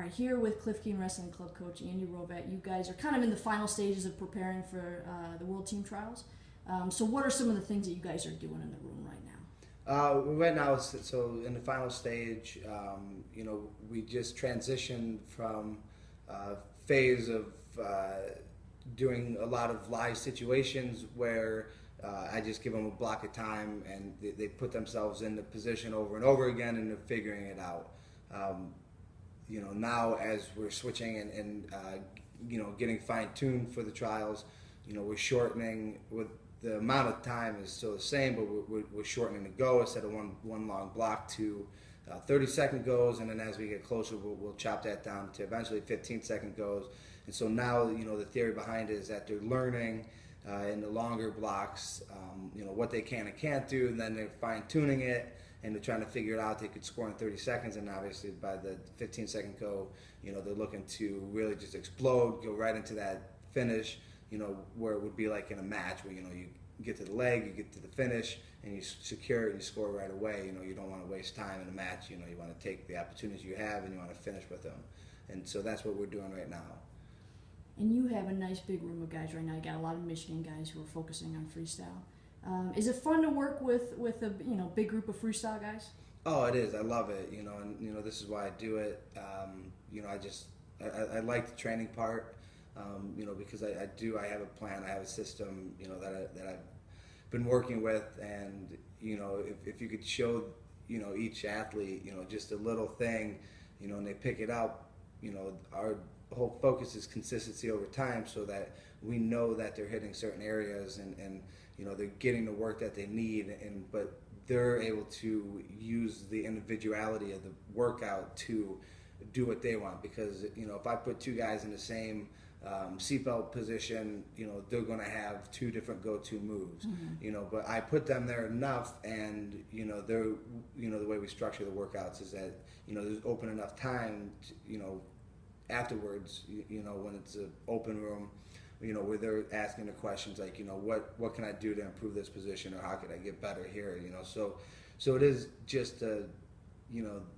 right, here with Cliff King Wrestling Club coach Andy Hrovat, you guys are kind of in the final stages of preparing for the World Team Trials. So what are some of the things that you guys are doing in the room right now? Right now, so in the final stage, we just transitioned from phase of doing a lot of live situations where I just give them a block of time and they put themselves in the position over and over again and they're figuring it out. Now as we're switching and getting fine-tuned for the trials, we're shortening with the amount of time is still the same, but we're shortening the go instead of one long block to 30-second goes, and then as we get closer, we'll chop that down to eventually 15-second goes. And so now, the theory behind it is that they're learning in the longer blocks, what they can and can't do, and then they're fine-tuning it, and they're trying to figure it out. They could score in 30 seconds, and obviously by the 15-second go, they're looking to really just explode, go right into that finish, where it would be like in a match where, you get to the leg, you get to the finish, and you secure it and you score right away. You don't want to waste time in a match. You want to take the opportunities you have and you want to finish with them. And so that's what we're doing right now. And you have a nice big room of guys right now. You got a lot of Michigan guys who are focusing on freestyle. Is it fun to work with a big group of freestyle guys? Oh, it is. I love it. And this is why I do it. I like the training part. Because I have a plan, I have a system, that I've been working with, and if you could show each athlete just a little thing, and they pick it up, our whole focus is consistency over time, so that we know that they're hitting certain areas and they're getting the work that they need, but they're able to use the individuality of the workout to do what they want. Because if I put two guys in the same seatbelt position, they're going to have two different go-to moves. Mm-hmm. But I put them there enough, and they're the way we structure the workouts is that there's open enough time to, afterwards, when it's an open room, where they're asking the questions like, what can I do to improve this position, or how could I get better here, so it is just the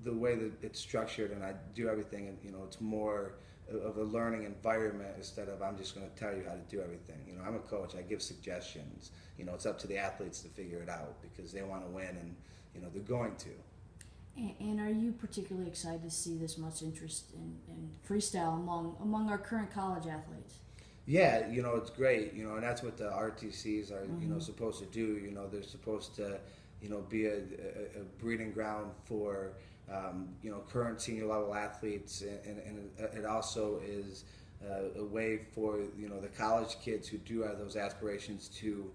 way that it's structured, and I do everything, and it's more of a learning environment instead of I'm just going to tell you how to do everything. I'm a coach. I give suggestions. It's up to the athletes to figure it out because they want to win, and they're going to. And are you particularly excited to see this much interest in freestyle among our current college athletes? Yeah, it's great. And that's what the RTCs are supposed to do. They're supposed to be a breeding ground for current senior level athletes, and it also is a way for the college kids who do have those aspirations to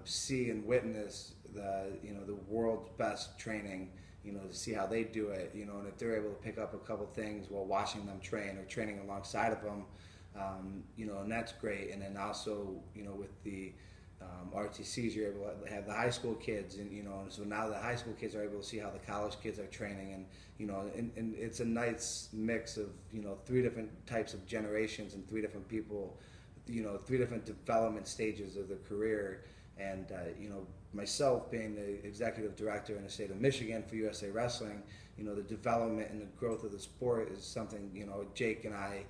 see and witness the world's best training, to see how they do it, and if they're able to pick up a couple things while watching them train or training alongside of them, and that's great. And then also with the RTCs, you're able to have the high school kids, and so now the high school kids are able to see how the college kids are training, and it's a nice mix of three different types of generations and three different people, three different development stages of their career. And myself being the executive director in the state of Michigan for USA Wrestling, the development and the growth of the sport is something Jake and I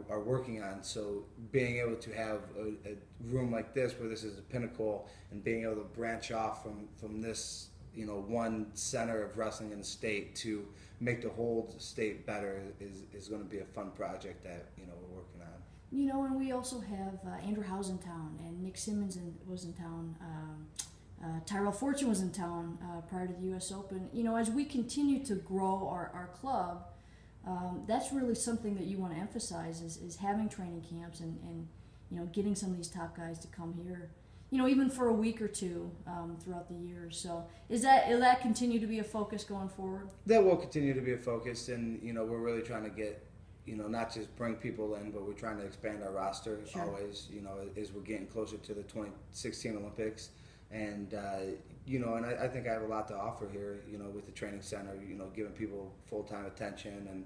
are working on. So being able to have a room like this, where this is a pinnacle, and being able to branch off from this one center of wrestling in the state to make the whole state better is going to be a fun project that we're working on. And we also have Andrew Howe's in town, and Nick Simmons was in town. Tyrell Fortune was in town prior to the U.S. Open. As we continue to grow our club, that's really something that you want to emphasize is having training camps and getting some of these top guys to come here, even for a week or two throughout the year. So will that continue to be a focus going forward? That will continue to be a focus, and we're really trying to get not just bring people in, but we're trying to expand our roster. Sure. Always, as we're getting closer to the 2016 Olympics. And, and I think I have a lot to offer here, with the training center, giving people full-time attention and,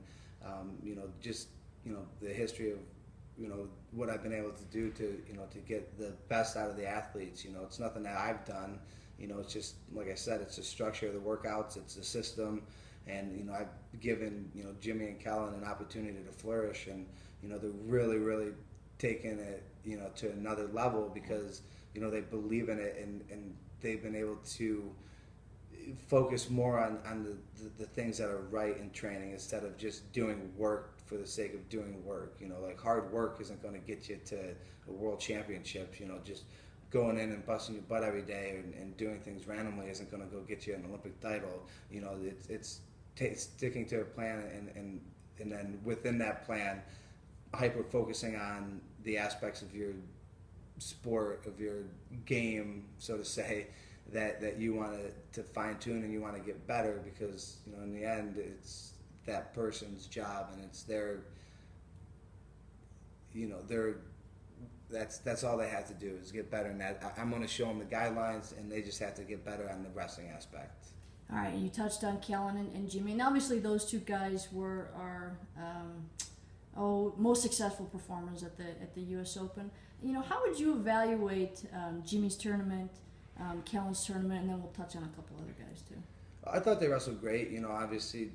just, the history of, what I've been able to do to get the best out of the athletes. It's nothing that I've done, it's just, like I said, it's the structure of the workouts, it's the system, and I've given Jimmy and Kellen an opportunity to flourish, and they're really taking it to another level because they believe in it, and they've been able to focus more on the things that are right in training instead of just doing work for the sake of doing work. Like hard work isn't going to get you to a world championship. Just going in and busting your butt every day and doing things randomly isn't going to go get you an Olympic title. It's sticking to a plan and then within that plan, hyper focusing on the aspects of your sport, of your game, so to say, that you want to fine tune and you want to get better, because in the end it's that person's job and it's their that's all they have to do is get better, and that I'm going to show them the guidelines and they just have to get better on the wrestling aspect. All right, you touched on Kellen and Jimmy, and obviously those two guys are most successful performers at the U.S. Open. How would you evaluate Jimmy's tournament, Kellen's tournament, and then we'll touch on a couple other guys too? I thought they wrestled great. Obviously,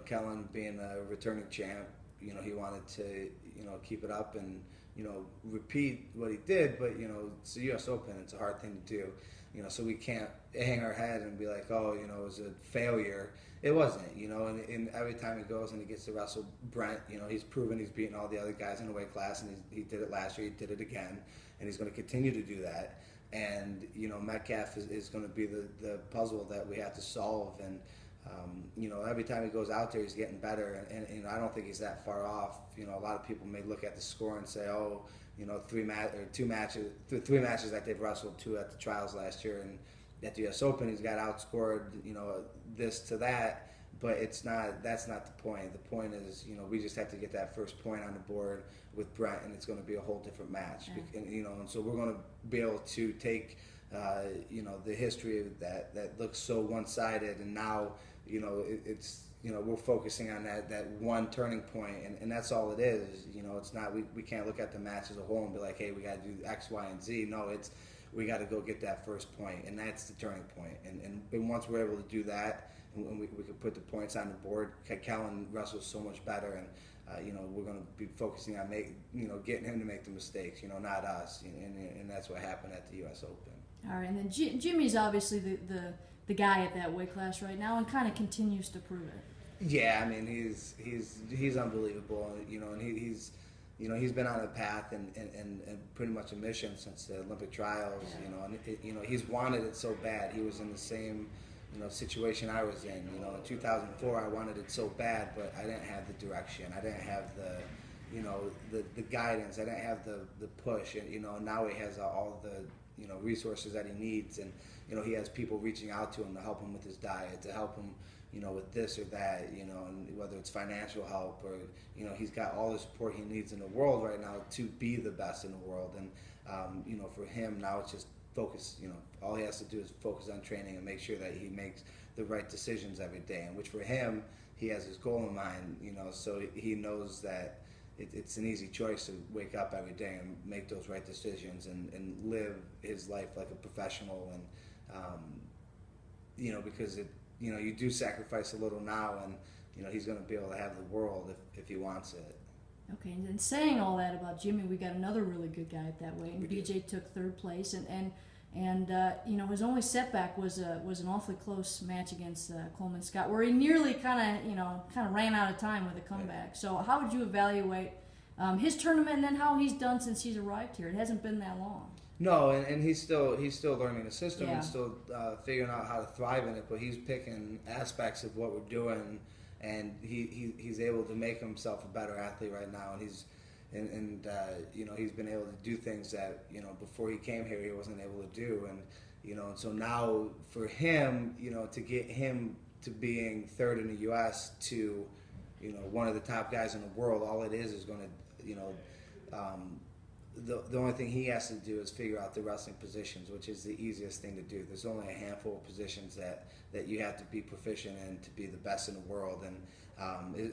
Kellen being a returning champ, he wanted to, keep it up and, repeat what he did. But, it's the U.S. Open. It's a hard thing to do. So we can't hang our head and be like, oh, it was a failure. It wasn't, and every time he goes and he gets to wrestle Brent, he's proven he's beaten all the other guys in the weight class, and he did it last year, he did it again, and he's going to continue to do that. And, Metcalf is going to be the puzzle that we have to solve. And, every time he goes out there, he's getting better. And I don't think he's that far off. A lot of people may look at the score and say, oh, three matches that they've wrestled, 2 at the trials last year, and at the U.S. Open he's got outscored, this to that. But that's not the point. The point is, we just have to get that first point on the board with Brent, and it's going to be a whole different match. Yeah. And so we're going to be able to take, the history of that looks so one-sided, and now, it's we're focusing on that one turning point, and that's all it is. It's not, we can't look at the match as a whole and be like, hey, we got to do X, Y, and Z. No, we got to go get that first point, and that's the turning point. And once we're able to do that, and we could put the points on the board, Kellen wrestles so much better, and we're going to be focusing on getting him to make the mistakes, not us, and that's what happened at the U.S. Open. All right, and then Jimmy's obviously the guy at that weight class right now, and kind of continues to prove it. Yeah, I mean he's unbelievable, and he's been on a path and pretty much a mission since the Olympic trials, yeah. And he's wanted it so bad. He was in the same situation I was in. In 2004 I wanted it so bad, but I didn't have the direction. I didn't have the guidance. I didn't have the push. And now he has all the resources that he needs, and he has people reaching out to him to help him with his diet, to help him with this or that, and whether it's financial help or he's got all the support he needs in the world right now to be the best in the world. And for him now it's just focus. All he has to do is focus on training and make sure that he makes the right decisions every day, and which for him, he has his goal in mind, so he knows that it's an easy choice to wake up every day and make those right decisions and live his life like a professional. And because you do sacrifice a little now, and he's going to be able to have the world if he wants it. Okay, and then saying all that about Jimmy, we got another really good guy at that weight, and BJ took 3rd place, and his only setback was an awfully close match against Coleman Scott, where he nearly kind of ran out of time with a comeback. So how would you evaluate his tournament, and then how he's done since he's arrived here? It hasn't been that long. No, and he's still learning the system, yeah. And still figuring out how to thrive in it. But he's picking aspects of what we're doing, and he's able to make himself a better athlete right now. And he's been able to do things that before he came here he wasn't able to do. And so now for him, to get him to being 3rd in the U.S. to one of the top guys in the world, all it is going to the only thing he has to do is figure out the wrestling positions, which is the easiest thing to do. There's only a handful of positions that you have to be proficient in to be the best in the world. And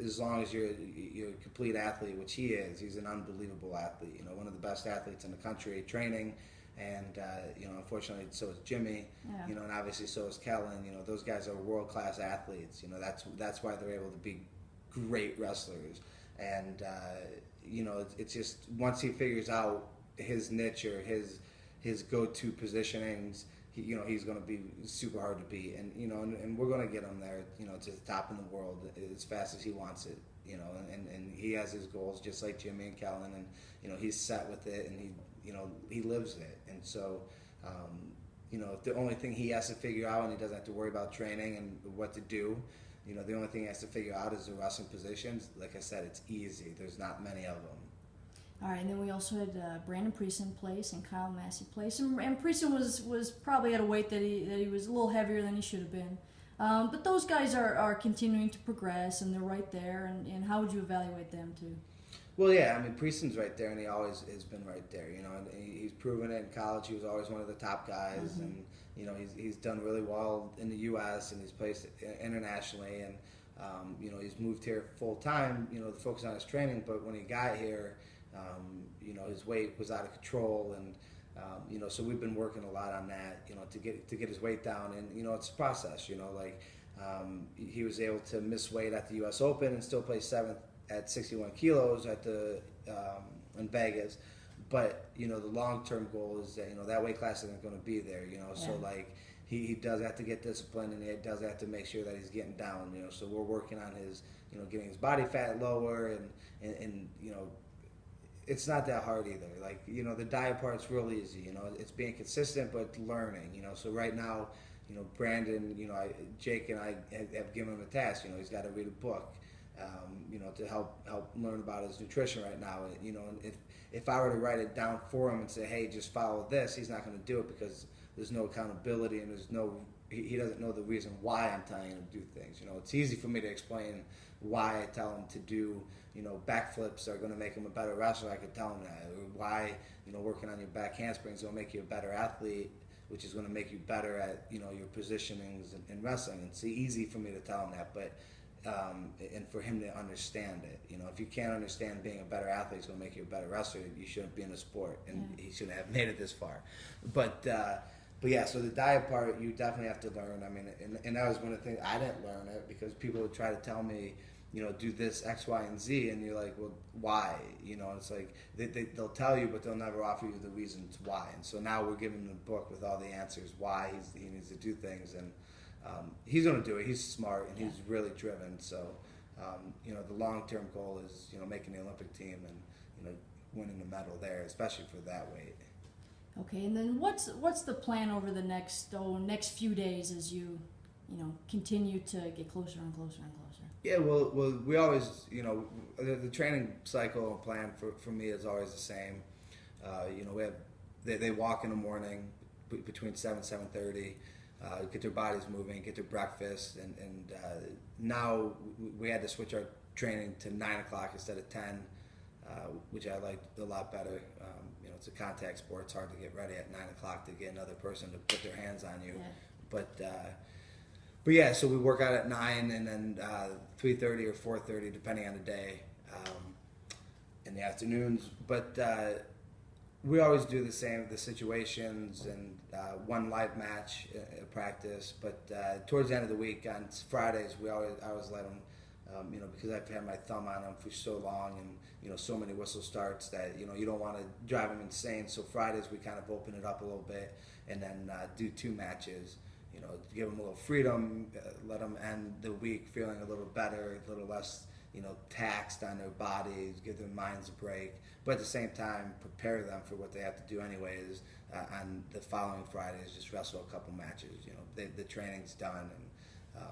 as long as you're a complete athlete, which he is, he's an unbelievable athlete. One of the best athletes in the country, training and you know, unfortunately, so is Jimmy. Yeah. You know, and obviously so is Kellen. You know, those guys are world-class athletes. You know, that's why they're able to be great wrestlers. And you know, it's just once he figures out his niche or his go-to positionings, you know, he's going to be super hard to beat. And you know, and we're going to get him there, you know, to the top in the world as fast as he wants it. You know, and he has his goals just like Jimmy and Kellen, and you know, he's set with it, and he lives it. And so you know, the only thing he has to figure out, and he doesn't have to worry about training and what to do, you know, the only thing he has to figure out is the wrestling positions. Like I said, it's easy. There's not many of them. All right, and then we also had Brandon Prieston place and Kyle Massey place, and Prieston was probably at a weight that he was a little heavier than he should have been. But those guys are continuing to progress, and they're right there. And how would you evaluate them too? Well, yeah, I mean, Prieston's right there, and he always has been right there. You know, and he's proven it in college. He was always one of the top guys, Mm-hmm. and you know, he's done really well in the U.S. and he's placed internationally, and you know, he's moved here full time. You know, to focus on his training. But when he got here, you know, his weight was out of control, and you know, so we've been working a lot on that. You know, to get his weight down, and you know, it's a process. You know, like he was able to miss weight at the U.S. Open and still place 7th at 61 kilos at the in Vegas, but you know, the long-term goal is that, you know, that weight class isn't going to be there, you know. Yeah. So like he does have to get disciplined, and he does have to make sure that he's getting down, you know. So we're working on his, you know, getting his body fat lower, and you know, it's not that hard either. Like, you know, the diet part's real easy, you know. It's being consistent but learning, you know. So right now, you know, Brandon, you know, Jake and I have given him a task. You know, he's got to read a book. You know, to help learn about his nutrition right now. You know, and if I were to write it down for him and say, hey, just follow this, he's not going to do it because there's no accountability, and he doesn't know the reason why I'm telling him to do things. You know, it's easy for me to explain why I tell him to do, you know, backflips are going to make him a better wrestler. I could tell him that. Or why, you know, working on your back handsprings will make you a better athlete, which is going to make you better at, you know, your positionings in wrestling. It's easy for me to tell him that, but and for him to understand it. You know, if you can't understand being a better athlete is going to make you a better wrestler, you shouldn't be in the sport, and he shouldn't have made it this far. But yeah, so the diet part, you definitely have to learn. I mean, and that was one of the things, I didn't learn it because people would try to tell me, you know, do this X, Y, and Z, and you're like, well, why? You know, it's like they'll tell you, but they'll never offer you the reasons why. And so now we're giving him a book with all the answers why he needs to do things, and he's going to do it. He's smart, and he's really driven. So, you know, the long-term goal is, you know, making the Olympic team and, you know, winning the medal there, especially for that weight. Okay, and then what's the plan over the next few days as you know, continue to get closer and closer and closer? Yeah, well, we always, you know, the training cycle and plan for me is always the same. You know, they walk in the morning between 7:30. Get their bodies moving, get their breakfast, and now we had to switch our training to 9 o'clock instead of 10, which I liked a lot better. You know, it's a contact sport; it's hard to get ready at 9 o'clock to get another person to put their hands on you. Yeah. But yeah, so we work out at 9, and then 3:30 or 4:30, depending on the day, in the afternoons. But we always do the situations and one live match at practice. But towards the end of the week, on Fridays, I always let them, you know, because I've had my thumb on them for so long, and you know, so many whistle starts that, you know, you don't want to drive them insane. So Fridays we kind of open it up a little bit, and then do 2 matches. You know, give them a little freedom, let them end the week feeling a little better, a little less, you know, taxed on their bodies, give their minds a break, but at the same time prepare them for what they have to do anyways. On the following Fridays, just wrestle a couple matches. You know, the training's done, and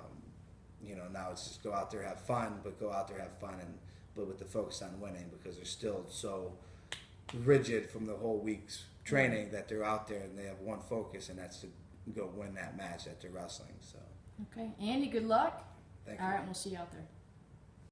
you know, now it's just go out there, have fun, but with the focus on winning, because they're still so rigid from the whole week's training that they're out there and they have one focus, and that's to go win that match that they're wrestling. So okay, Andy, good luck. Thank you. All right, we'll see you out there.